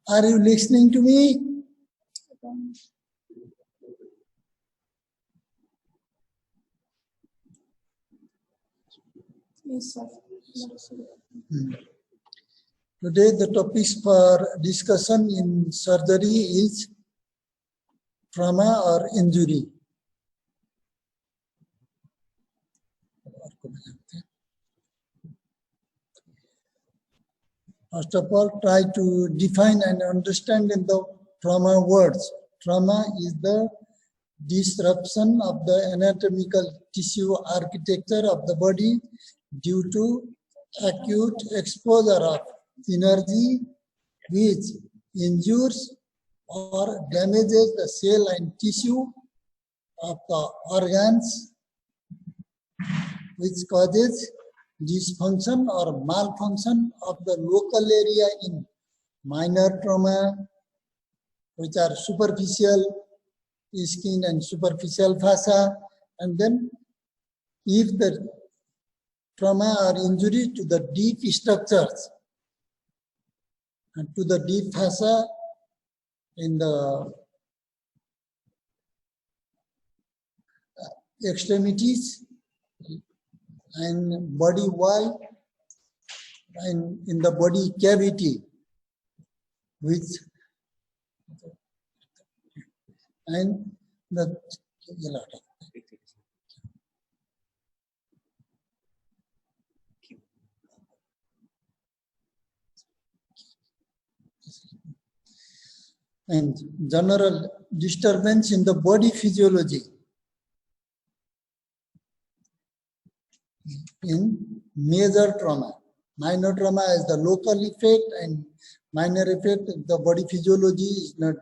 Are you listening to me? Yes, sir. Today the topics for discussion in surgery is trauma or injury. First of all, try to define and understand in the trauma words. Trauma is the disruption of the anatomical tissue architecture of the body due to acute exposure of energy which injures or damages the cell and tissue of the organs, which causes dysfunction or malfunction of the local area in minor trauma, which are superficial skin and superficial fascia, and then if the trauma or injury to the deep structures and to the deep fascia in the extremities and body wall and in the body cavity, which and the and general disturbance in the body physiology. In major trauma, minor trauma is the local effect, and minor effect the body physiology is not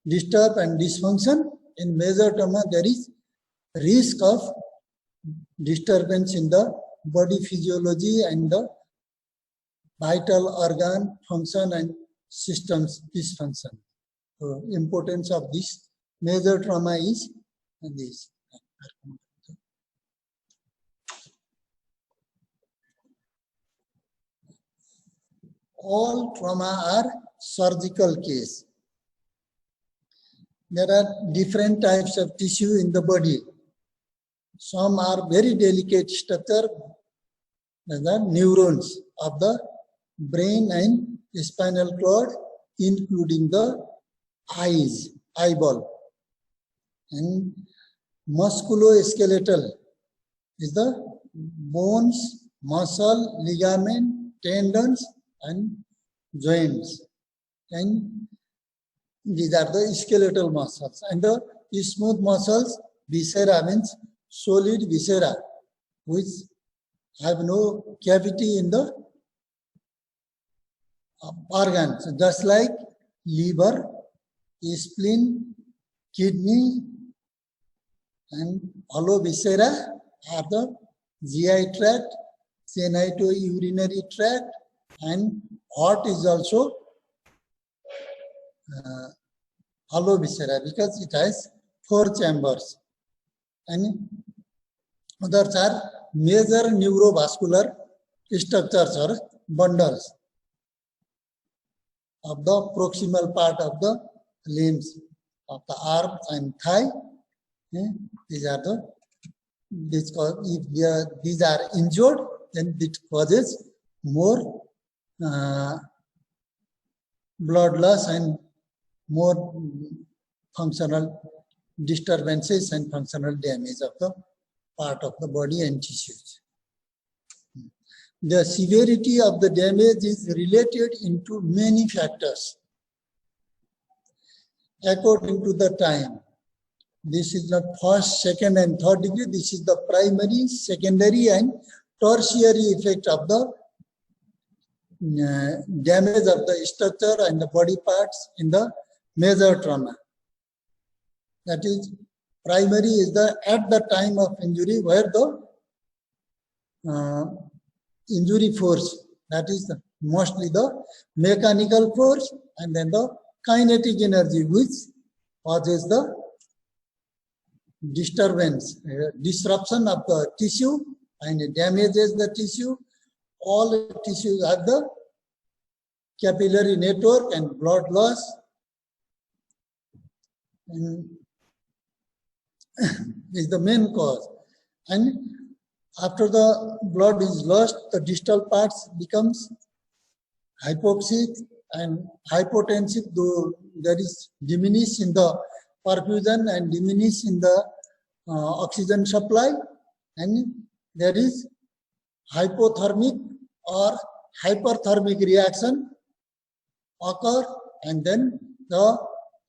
disturbed and dysfunction. In major trauma there is risk of disturbance in the body physiology and the vital organ function and systems dysfunction. So importance of this major trauma is this. All trauma are surgical case. There are different types of tissue in the body. Some are very delicate structure, the neurons of the brain and spinal cord, including the eyes, eyeball. And musculoskeletal is the bones, muscle, ligament, tendons, and joints, and these are the skeletal muscles. And the smooth muscles, viscera means solid viscera, which have no cavity in the organs, just like liver, spleen, kidney, and hollow viscera are the GI tract, genitourinary tract, and heart is also hollow viscera because it has 4 chambers. And others are major neurovascular structures or bundles of the proximal part of the limbs of the arm and thigh. These are the if these are injured, then it causes more blood loss and more functional disturbances and functional damage of the part of the body and tissues. The severity of the damage is related into many factors according to the time. This is not first, second, and third degree. This is the primary, secondary, and tertiary effect of the damage of the structure and the body parts in the major trauma. That is, primary is the at the time of injury where the injury force, that is mostly the mechanical force, and then the kinetic energy which causes the disturbance, disruption of the tissue and damages the tissue all tissues have the capillary network and blood loss. And is the main cause. And after the blood is lost, the distal parts becomes hypoxic and hypotensive, though there is diminish in the perfusion and diminish in the oxygen supply, and there is hypothermic or hyperthermic reaction occur, and then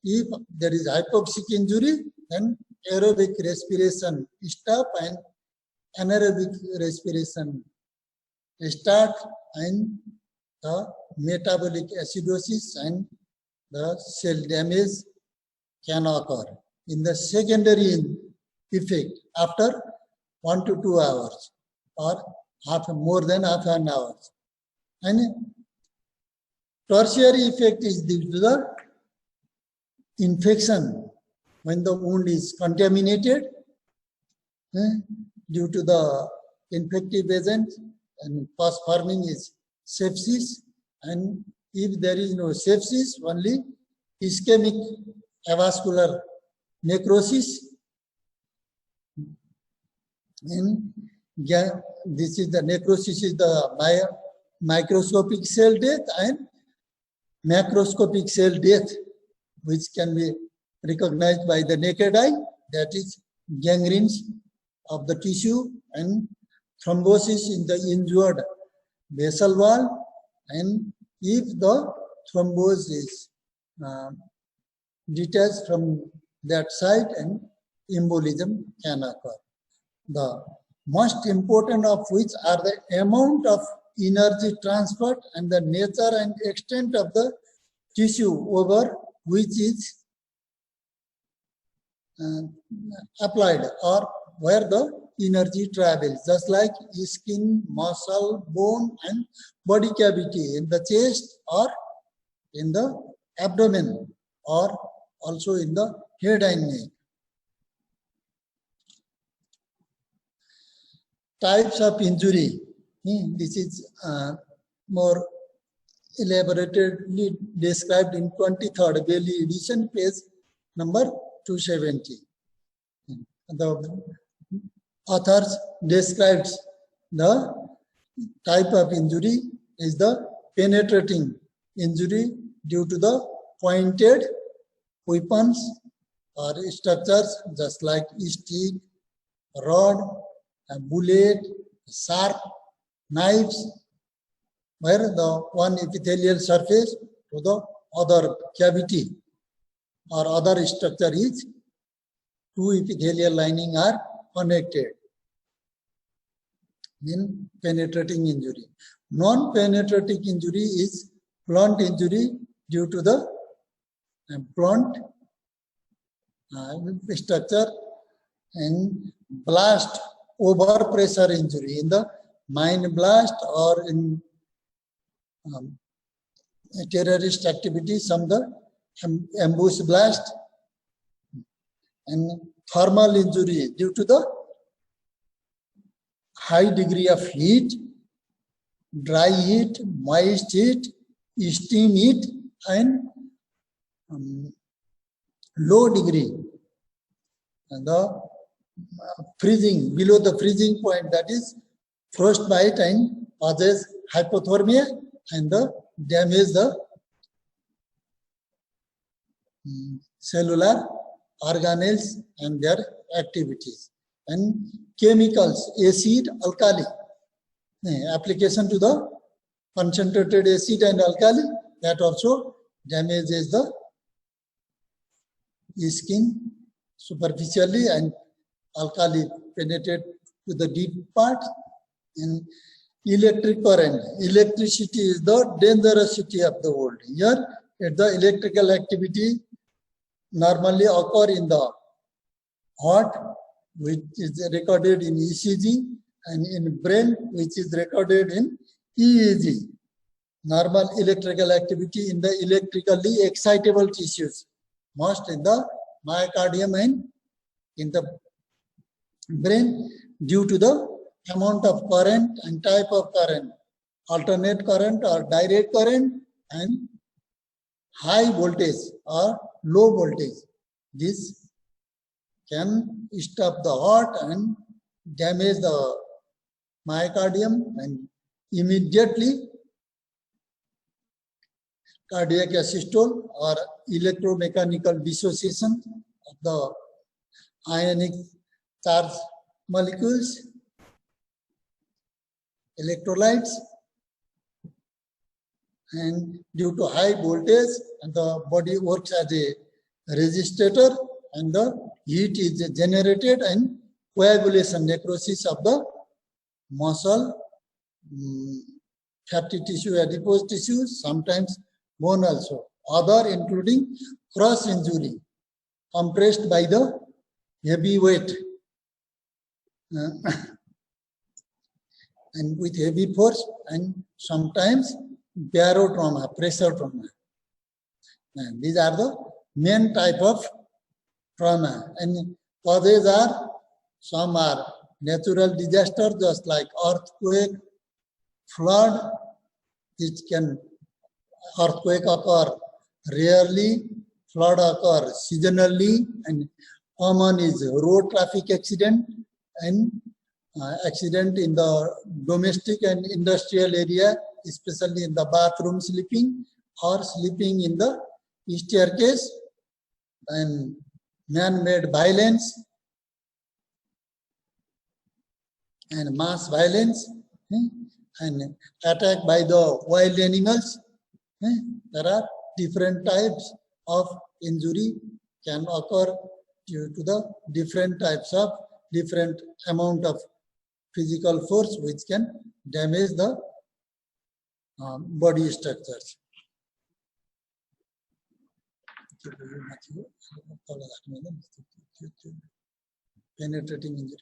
if there is hypoxic injury, then aerobic respiration stop and anaerobic respiration start, and the metabolic acidosis and the cell damage can occur in the secondary effect after 1 to 2 hours or more than half an hour. And tertiary effect is due to the infection when the wound is contaminated due to the infective agent, and first forming is sepsis, and if there is no sepsis, only ischemic avascular necrosis. And this is the necrosis is the microscopic cell death and macroscopic cell death, which can be recognized by the naked eye, that is gangrenes of the tissue and thrombosis in the injured vessel wall, and if the thrombus is detached from that site, and embolism can occur. The most important of which are the amount of energy transferred and the nature and extent of the tissue over which is applied or where the energy travels, just like skin, muscle, bone, and body cavity in the chest or in the abdomen or also in the head and neck. Types of injury. This is more elaborately described in 23rd Bailey edition, page number 270. The authors describes the type of injury is the penetrating injury due to the pointed weapons or structures, just like stick, rod, a bullet, sharp knives, where the one epithelial surface to the other cavity or other structure is two epithelial lining are connected. In penetrating injury. Non-penetrating injury is blunt injury due to the blunt structure, and blast overpressure injury in the mine blast or in terrorist activity, some the ambush blast, and thermal injury due to the high degree of heat, dry heat, moist heat, steam heat, and low degree, and the freezing, below the freezing point, that is frostbite, and causes hypothermia and the damage the cellular organelles and their activities. And chemicals, acid, alkali, application to the concentrated acid and alkali, that also damages the skin superficially, and alkali penetrate to the deep part. And electric current, electricity is the dangerosity of the world. Here, the electrical activity normally occur in the heart, which is recorded in ECG, and in brain, which is recorded in EEG. Normal electrical activity in the electrically excitable tissues, most in the myocardium and in the brain, due to the amount of current and type of current. alternate current or direct current, and high voltage or low voltage. This can stop the heart and damage the myocardium, and immediately cardiac asystole or electromechanical dissociation of the ionic charge molecules, electrolytes, and due to high voltage, and the body works as a resistor, and the heat is generated and coagulation, necrosis of the muscle, fatty tissue, adipose tissue, sometimes bone also. Other including cross injury, compressed by the heavy weight and with heavy force, and sometimes barotrauma, pressure trauma. And these are the main type of trauma. And causes are, some are natural disaster, just like earthquake, flood. It can, earthquake occur rarely, flood occur seasonally, and common is road traffic accident and accident in the domestic and industrial area, especially in the bathroom sleeping or sleeping in the staircase, and man-made violence and mass violence, and attack by the wild animals. There are different types of injury can occur due to the different types of different amount of physical force which can damage the body structures. Penetrating injury.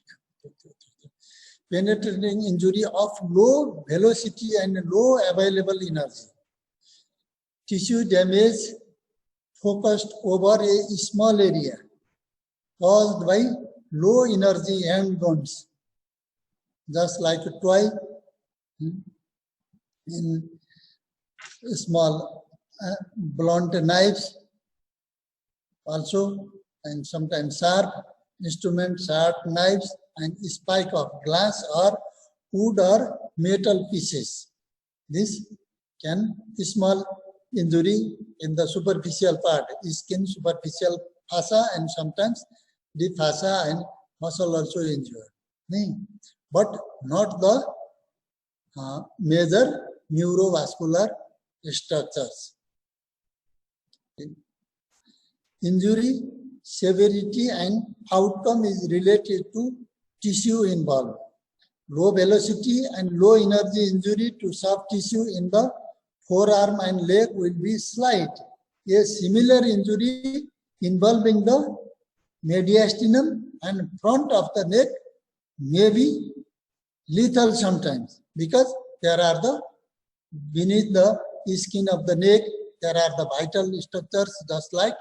Penetrating injury of low velocity and low available energy. Tissue damage focused over a small area caused by low energy hand guns, just like a toy in small blunt knives also, and sometimes sharp instruments, sharp knives, and spike of glass or wood or metal pieces. This can small injury in the superficial part, skin, superficial fascia, and sometimes the fascia and muscle also injured. But not the major neurovascular structures. Injury severity and outcome is related to tissue involved. Low velocity and low energy injury to soft tissue in the forearm and leg will be slight. A similar injury involving the mediastinum and front of the neck may be lethal sometimes, because there are the beneath the skin of the neck, there are the vital structures just like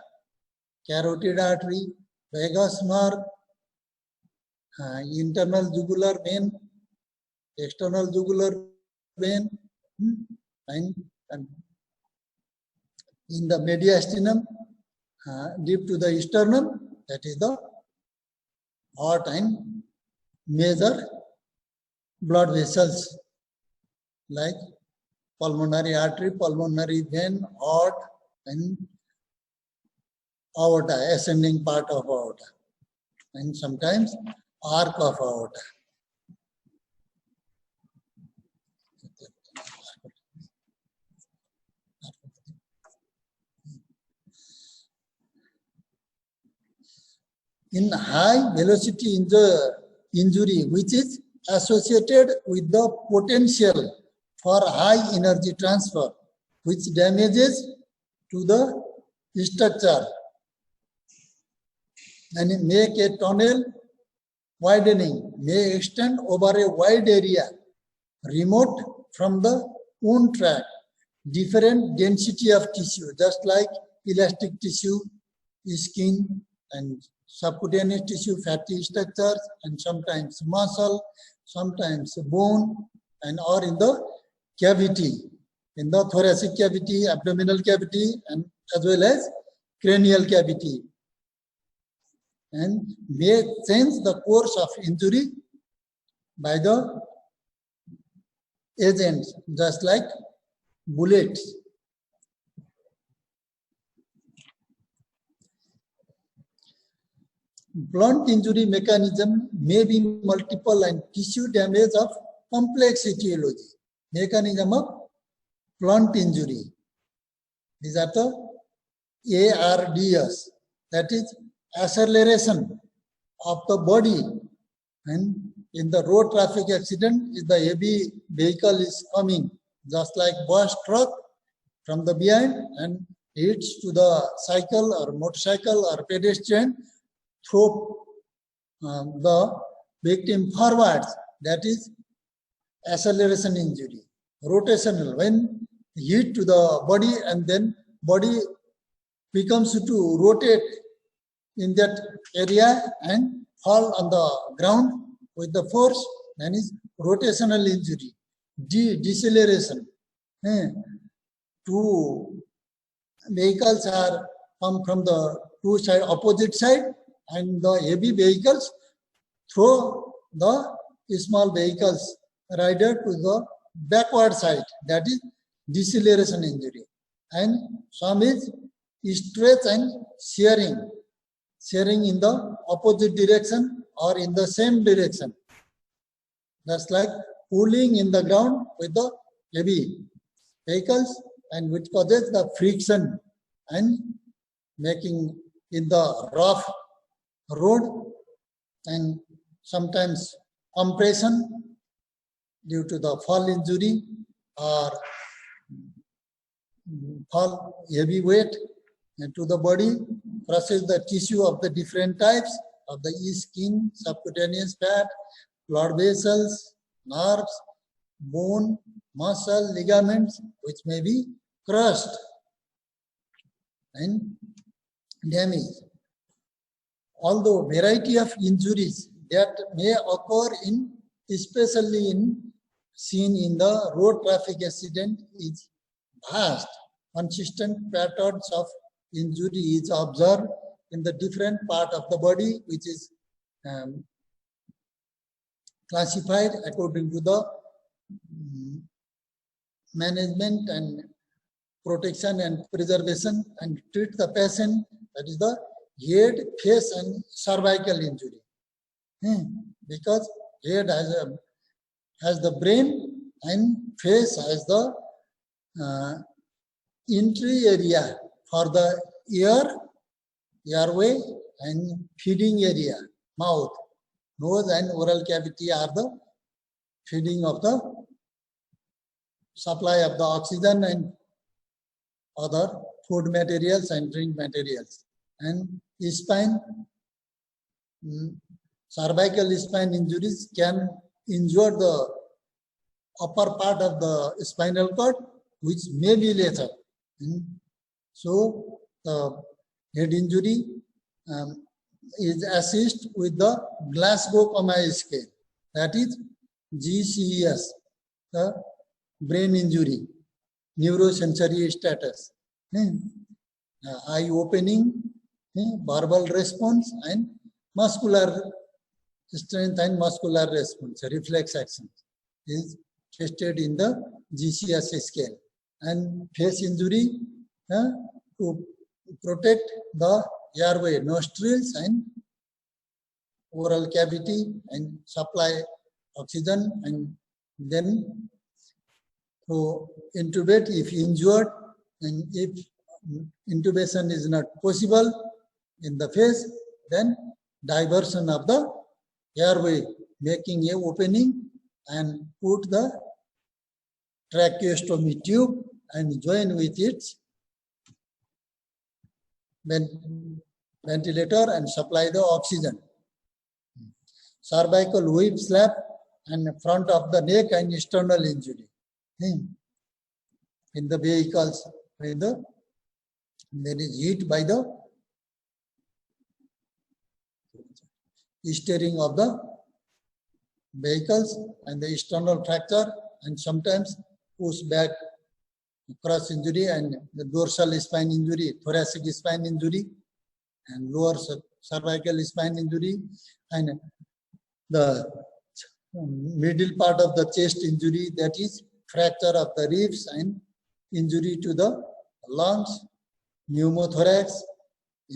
carotid artery, vagus nerve, internal jugular vein, external jugular vein, and in the mediastinum, deep to the sternum, that is the heart and major blood vessels like pulmonary artery, pulmonary vein, heart, and aorta, ascending part of aorta, and sometimes arc of aorta. In high velocity injury, which is associated with the potential for high energy transfer, which damages to the structure and make a tunnel widening, may extend over a wide area, remote from the wound tract, different density of tissue, just like elastic tissue, skin, and subcutaneous tissue, fatty structures, and sometimes muscle, sometimes bone, and or in the cavity, in the thoracic cavity, abdominal cavity, and as well as cranial cavity, and may change the course of injury by the agents, just like bullets. Blunt injury mechanism may be multiple and tissue damage of complex etiology. Mechanism of blunt injury. These are the ARDS, that is acceleration of the body. And in the road traffic accident, if the heavy vehicle is coming, just like bus truck from the behind and hits to the cycle or motorcycle or pedestrian, throw the victim forwards, that is acceleration injury. Rotational, when hit to the body and then body becomes to rotate in that area and fall on the ground with the force, then is rotational injury. Deceleration. Two vehicles are come from the two side opposite side, and the heavy vehicles throw the small vehicles rider to the backward side, that is deceleration injury. And some is stretch and shearing in the opposite direction or in the same direction, just like pulling in the ground with the heavy vehicles, and which causes the friction and making in the rough road, and sometimes compression due to the fall injury or fall heavy weight to the body, crushes the tissue of the different types of the skin, subcutaneous fat, blood vessels, nerves, bone, muscle, ligaments, which may be crushed and damaged. Although variety of injuries that may occur in, especially seen in the road traffic accident, is vast, consistent patterns of injury is observed in the different part of the body, which is classified according to the management and protection and preservation, and treat the patient, that is the head, face and cervical injury. Because head has the brain and face has the entry area for the airway and feeding area, mouth. Nose and oral cavity are the feeding of the supply of the oxygen and other food materials and drink materials. And spine, cervical spine injuries can injure the upper part of the spinal cord, which may be lethal. So the head injury is assessed with the Glasgow Coma scale, that is GCS, the brain injury, neurosensory status, eye opening, verbal response, and muscular strength and muscular response, reflex actions is tested in the GCS scale. And face injury to protect the airway, nostrils and oral cavity and supply oxygen, and then to intubate if injured, and if intubation is not possible in the face, then diversion of the airway, making a opening and put the tracheostomy tube and join with its ventilator and supply the oxygen. Cervical whip slap and front of the neck and external injury in the vehicles when there is heat by the steering of the vehicles and the external fracture, and sometimes push back cross injury, and the dorsal spine injury, thoracic spine injury, and lower cervical spine injury, and the middle part of the chest injury, that is fracture of the ribs and injury to the lungs, pneumothorax,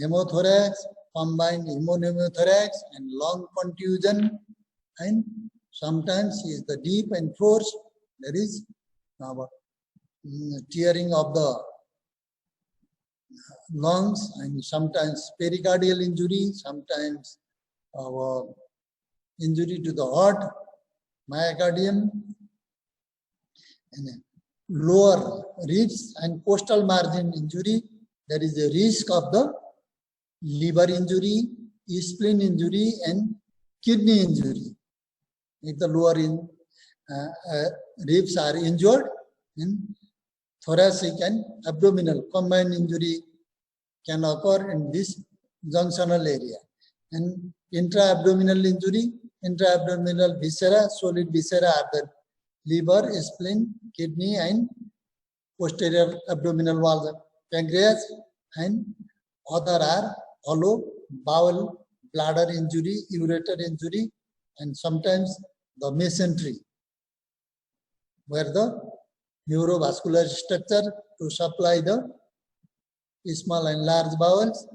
hemothorax, combined pneumothorax, and lung contusion, and sometimes is the deep and forced, there is tearing of the lungs, and sometimes pericardial injury, sometimes injury to the heart, myocardium, and lower ribs and costal margin injury. There is a risk of the liver injury, spleen injury, and kidney injury. If the lower ribs are injured, then thoracic and abdominal combined injury can occur in this junctional area. And intra-abdominal injury, intra-abdominal viscera, solid viscera are the liver, spleen, kidney, and posterior abdominal wall, pancreas, and other are hollow bowel, bladder injury, ureter injury, and sometimes the mesentery, where the neurovascular structure to supply the small and large bowels,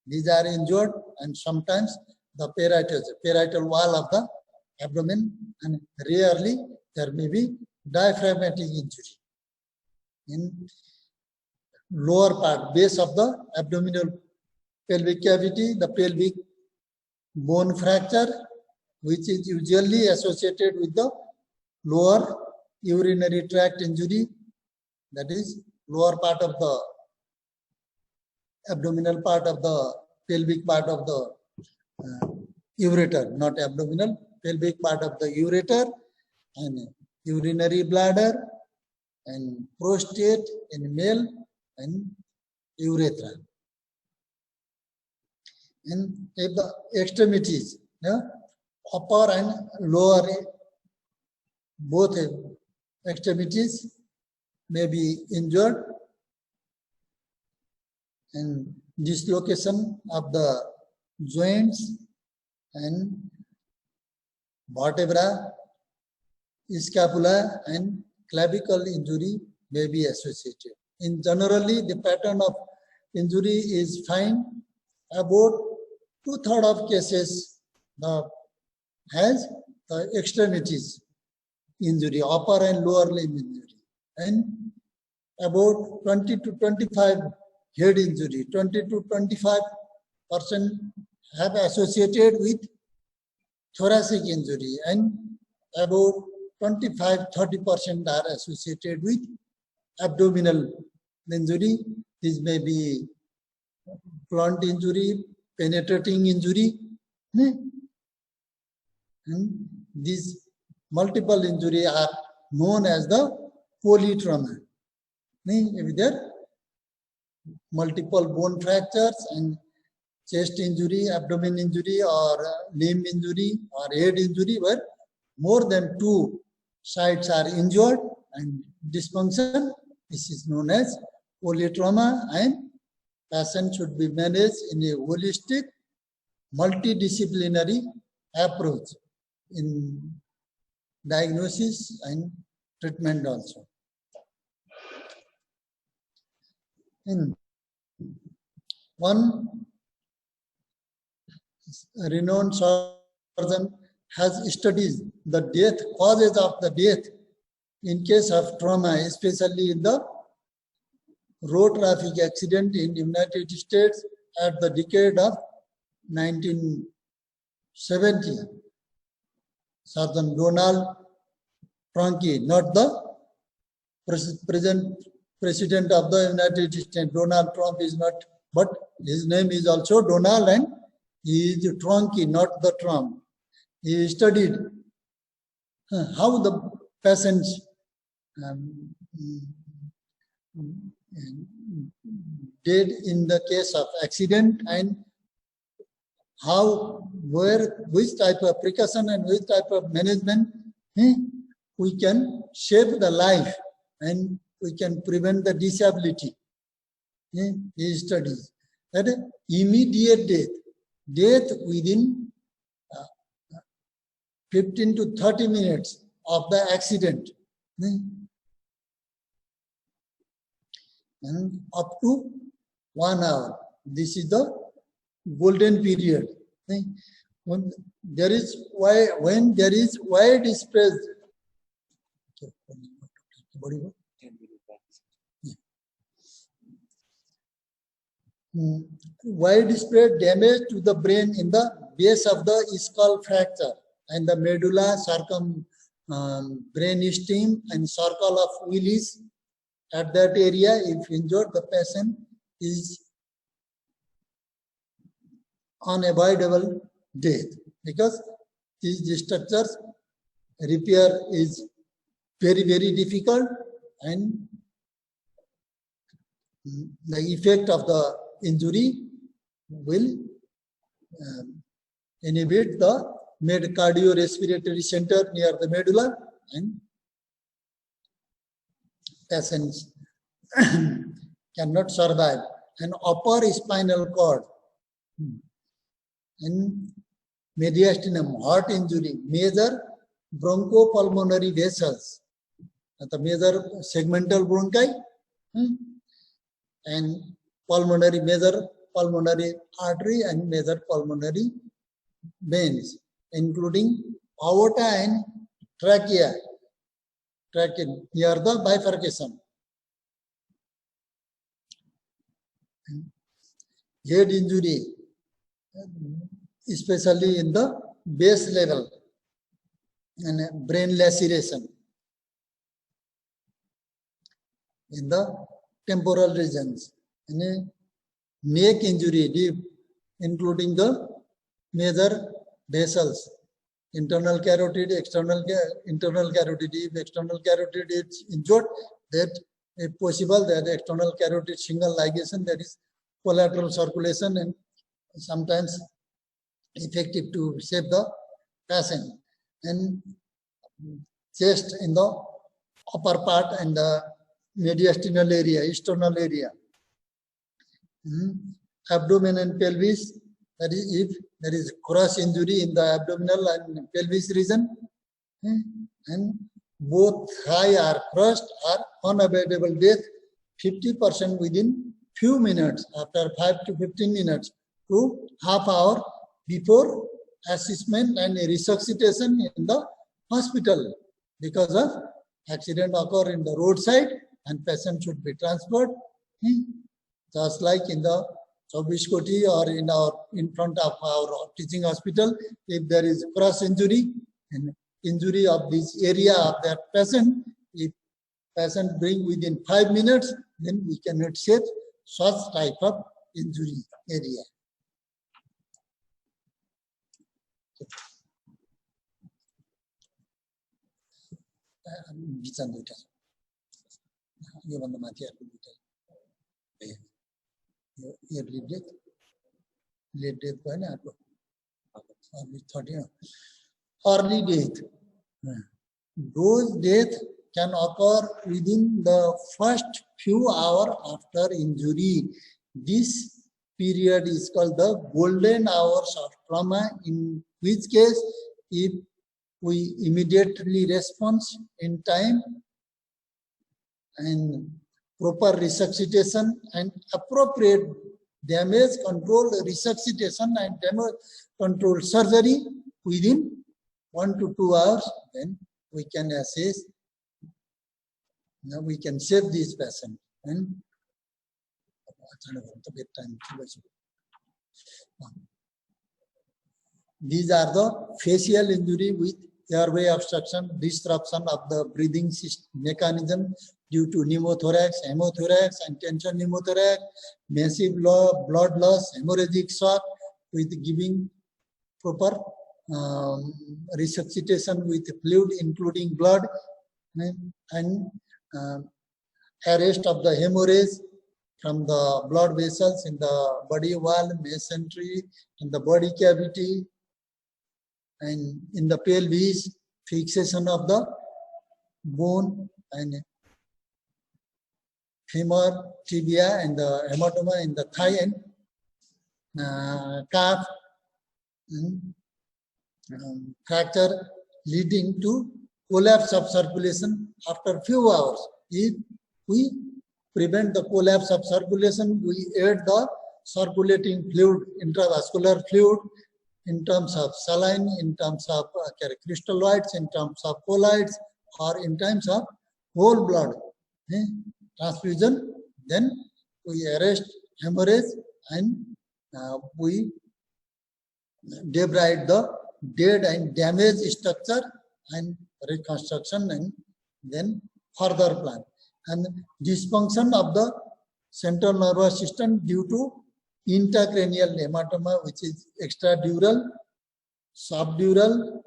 these are injured, and sometimes the parietal wall of the abdomen, and rarely there may be diaphragmatic injury. In lower part, base of the abdominal pelvic cavity, the pelvic bone fracture, which is usually associated with the lower urinary tract injury, that is lower part of the abdominal part of the pelvic part of the ureter, not abdominal, pelvic part of the ureter, and urinary bladder, and prostate in male, and urethra. And if the extremities, upper and lower, both extremities may be injured, and dislocation of the joints and vertebra, scapula, and clavicle injury may be associated. In generally, the pattern of injury is fine. About 2/3 of cases has the extremities injury, upper and lower limb injury, and about 20 to 25 head injury, 20 to 25% have associated with thoracic injury, and about 25-30% are associated with abdominal injury. This may be blunt injury, penetrating injury, and these multiple injury are known as the polytrauma. If there multiple bone fractures and chest injury, abdomen injury, or limb injury, or head injury, where more than 2 sides are injured and dysfunction, this is known as polytrauma, and patient should be managed in a holistic, multidisciplinary approach in diagnosis and treatment also. One renowned surgeon has studied the causes of the death in case of trauma, especially in the road traffic accident in the United States at the decade of 1970. Surgeon Donald Trump, not the present President of the United States. Donald Trump is not, but his name is also Donald, and he is Trump, not the Trump. He studied how the patients did in the case of accident, and how, which type of precaution and which type of management we can save the life and we can prevent the disability. These studies. That immediate death within 15 to 30 minutes of the accident, and up to 1 hour. This is the golden period. When there is widespread widespread damage to the brain in the base of the skull fracture and the medulla, brain stem and circle of Willis. At that area, if injured, the patient is unavoidable death, because these structures repair is very, very difficult, and the effect of the injury will inhibit the cardiorespiratory center near the medulla, and patients cannot survive. An upper spinal cord and mediastinum, heart injury, major bronchopulmonary vessels, the major segmental bronchi, and major pulmonary artery and major pulmonary veins, including aorta and trachea near the bifurcation. Head injury, especially in the base level, and brain laceration in the temporal regions, and neck injury, deep, including the major vessels, internal carotid, internal carotid. If external carotid is injured, that if possible, that external carotid shingle ligation, that is collateral circulation, and sometimes effective to save the patient. And chest in the upper part and the mediastinal area, external area. Abdomen and pelvis, that is if there is cross injury in the abdominal and pelvis region, and both thigh are crushed, are unavoidable death, 50% within few minutes, after 5 to 15 minutes to half hour before assessment and resuscitation in the hospital, because of accident occur in the roadside and patient should be transferred. Just like in the Chaubish Koti or in front of our teaching hospital, if there is cross injury and injury of this area of that patient, if patient bring within 5 minutes, then we cannot save such type of injury area. Early death. Those deaths can occur within the first few hours after injury. This period is called the golden hours of trauma, in which case, if we immediately respond in time and proper resuscitation and appropriate damage control resuscitation and damage control surgery within 1 to 2 hours, then we can assess. Now we can save this patient. And these are the facial injury with airway obstruction, disruption of the breathing mechanism due to pneumothorax, hemothorax, and tension pneumothorax, massive blood loss, hemorrhagic shock with giving proper resuscitation with fluid, including blood, and arrest of the hemorrhage from the blood vessels in the body wall, mesentery, in the body cavity, and in the pelvis, fixation of the bone, and femur, tibia, and the hematoma in the thigh and calf, fracture leading to collapse of circulation after few hours. If we prevent the collapse of circulation, we add the circulating fluid, intravascular fluid, in terms of saline, in terms of crystalloids, in terms of colloids, or in terms of whole blood transfusion, then we arrest hemorrhage and we debride the dead and damaged structure and reconstruction, and then further plan. And dysfunction of the central nervous system due to intracranial hematoma, which is extradural, subdural,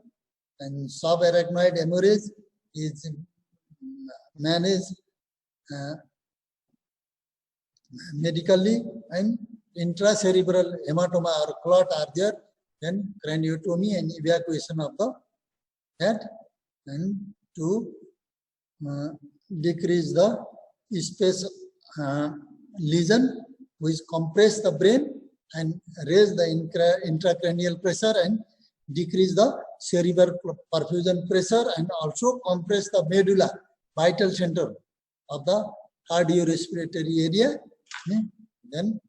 and subarachnoid hemorrhage is managed medically, and intracerebral hematoma or clot are there, then craniotomy and evacuation of the head, and to decrease the space lesion, which compress the brain and raise the intracranial pressure and decrease the cerebral perfusion pressure, and also compress the medulla, vital center of the cardiorespiratory area. Then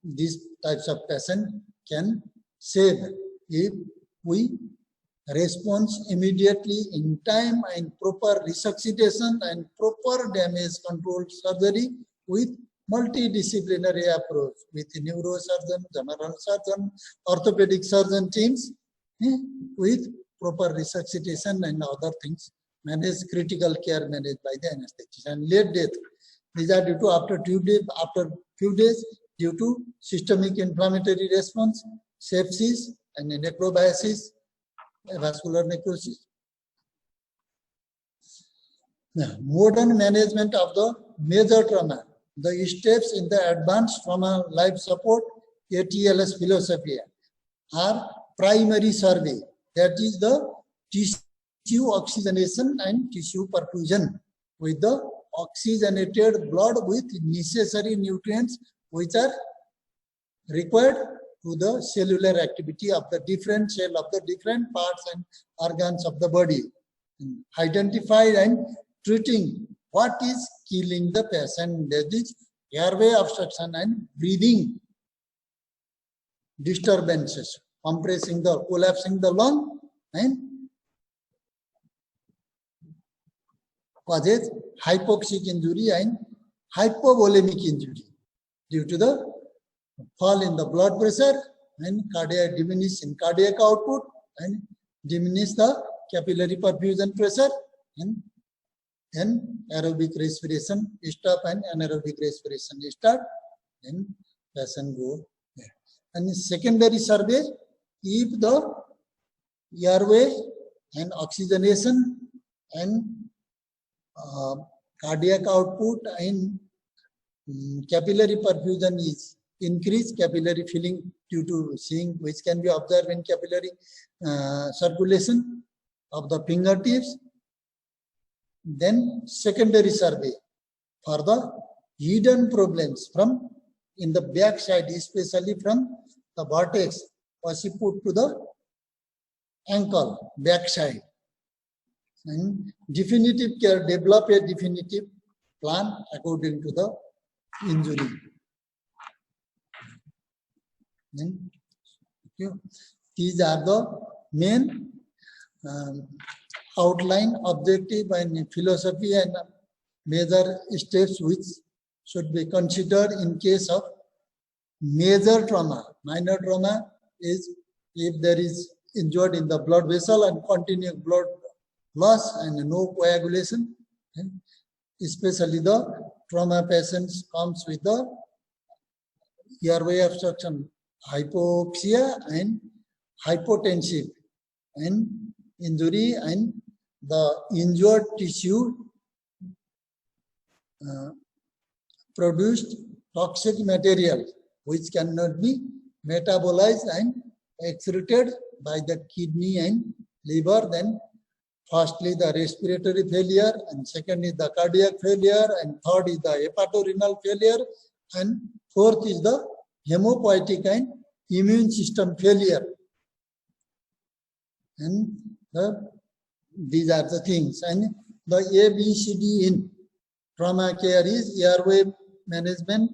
these types of patient can save if we respond immediately in time and proper resuscitation and proper damage control surgery with multidisciplinary approach with neurosurgeon, general surgeon, orthopedic surgeon teams, with proper resuscitation and other things, manage critical care managed by the anesthetist. And late death, these are due to after few days due to systemic inflammatory response, sepsis and necrobiasis, vascular necrosis. Now, modern management of the major trauma. The steps in the advanced trauma life support ATLS philosophy are primary survey, that is the tissue oxygenation and tissue perfusion with the oxygenated blood with necessary nutrients which are required to the cellular activity of the different cell of the different parts and organs of the body. Identify and treating what is killing the patient, that is airway obstruction and breathing disturbances, compressing the, collapsing the lung, and causes hypoxic injury and hypovolemic injury due to the fall in the blood pressure and cardiac diminish in cardiac output and diminish the capillary perfusion pressure, and then aerobic respiration stop and anaerobic respiration start, then patient go there. And secondary survey, if the airway and oxygenation and cardiac output and capillary perfusion is increased, capillary filling due to seeing, which can be observed in capillary circulation of the fingertips. Then secondary survey for the hidden problems from in the back side, especially from the vertex occiput to the ankle back side. And definitive care, develop a definitive plan according to the injury. Then, okay. These are the main outline, objective and philosophy and major steps which should be considered in case of major trauma. Minor trauma is if there is injured in the blood vessel and continuous blood loss and no coagulation, especially the trauma patients comes with the airway obstruction, hypoxia and hypotensive and injury, and the injured tissue produced toxic material which cannot be metabolized and excreted by the kidney and liver, then Firstly, the respiratory failure, and second is the cardiac failure, and third is the hepatorenal failure, and fourth is the hemopoietic and immune system failure. And these are the things. And the ABCD in trauma care is airway management,